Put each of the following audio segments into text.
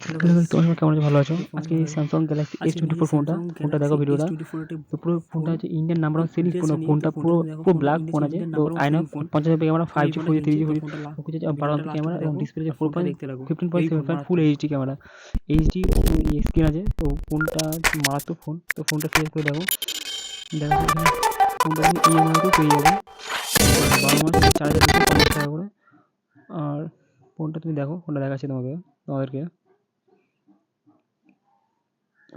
Hello guys, তোমরা কেমন আছো? ভালো আছো? আজকে স্যামসাং গ্যালাক্সি S24 ফোনটা দেখো ভিডিওটা। তো পুরো ফোনটা হচ্ছে ইন্ডিয়ান নাম্বার ওয়ান সিরিজ ফোনটা পুরো পুরো ব্ল্যাক ফোন আছে। তো আইনক 50 MP camera, 5G 4G 3G 4G কিছু 12 MP ক্যামেরা এবং ডিসপ্লে আছে 15.75 full HD camera, HD screen আছে। তো ফোনটা মারাত্মক ফোন। তো ফোনটা ফেস করে দেখো এখানে ফোনটা তুমি ইএমআইতেও পেয়ে যাবে 12 মাস 4,250 টাকা করে। আর ফোনটা তুমি দেখো, ফোনটা দেখাচ্ছি তোমাদেরকে।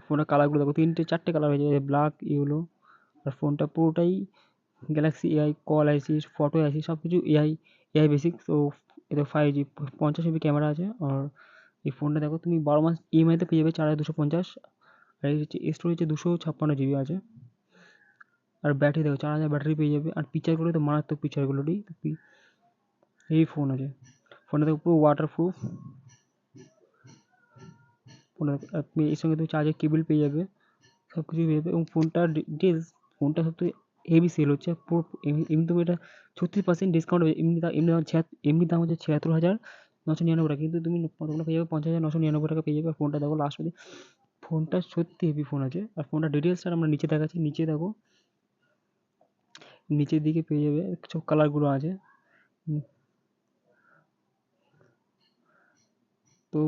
ফোনের কালারগুলো দেখো, 4টে কালার হয়ে যায়, ব্ল্যাক, ইয়েলো। আর ফোনটা পুরোটাই গ্যালাক্সি এআই কল আইসি, ফটো আইসি সব কিছু এআই বেসিক। তো এতে 5G 50 MP ক্যামেরা আছে। আর এই ফোনটা দেখো তুমি 12 মাস ইএমআইতে পেয়ে যাবে 4,250। আর এই হচ্ছে স্টোরেজ হচ্ছে 256 GB আছে। আর ব্যাটারি দেখো 4000 ব্যাটারি পেয়ে যাবে। আর পিকচারগুলো তো মারাত্মক পিকচারগুলোটি এই ফোন আছে। ফোনটা দেখো পুরো ওয়াটারপ্রুফ। আপনি এর সঙ্গে তুমি চার্জের কেবল পেয়ে যাবে, সব কিছুই পেয়ে যাবে। এবং ফোনটার ডিটেলস, ফোনটা সত্যি হেভি সেল হচ্ছে পুরো। এমনি তুমি এটা 36% ডিসকাউন্ট হবে। এমনি দাম হচ্ছে 76,999 টাকা, কিন্তু তুমি তোমরা পেয়ে যাবে 50,999 টাকা পেয়ে যাবে। আর ফোনটা দেখো লাস্ট অবধি, ফোনটা সত্যি হেভি ফোন আছে। আর ফোনটার ডিটেলসটা আমরা নিচে দেখাচ্ছি, নিচে দেখো, নিচের দিকে পেয়ে যাবে সব কালারগুলো আছে। তো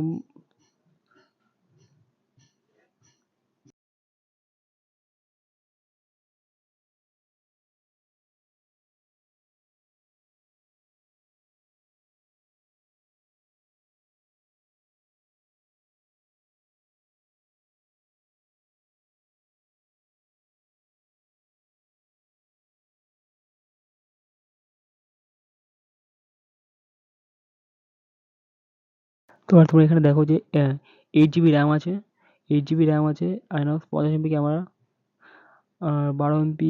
আর তোমরা এখানে দেখো যে 8 GB র্যাম আছে, 8 GB র্যাম আছে, আইনক্স 50 MP ক্যামেরা, আর 12 MP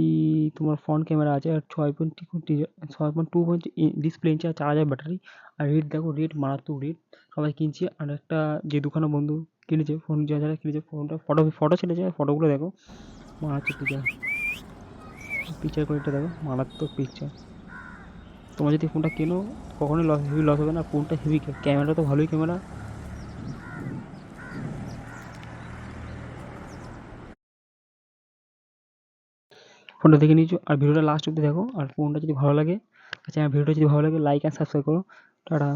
তোমার ফ্রন্ট ক্যামেরা আছে। আর 6.2 ডিসপ্লে ইঞ্চি, আর 4000 ব্যাটারি। আর রেট দেখো, রেট মারাত্মক রেট, সবাই কিনছে। আর একটা যে দুখানা বন্ধু কিনেছে ফোন, যারা কিনেছে ফোনটা, ফটো ছেড়েছে, ফটোগুলো দেখো মারাত্মক পিকচার কোয়ালিটিটা দেখো, মারাত্মক পিকচার। তোমরা যদি ফোনটা কেনো কখনোই হেভি লস হবে না। ফোনটা হেভি, ক্যামেরা তো ভালোই ক্যামেরা। ফোনটা দেখে নিয়েছো, আর ভিডিওটা লাস্ট অব্দি দেখো। আর ফোনটা যদি ভালো লাগে, আচ্ছা ভিডিওটা যদি ভালো লাগে, লাইক অ্যান্ড সাবস্ক্রাইব করো। টাটা।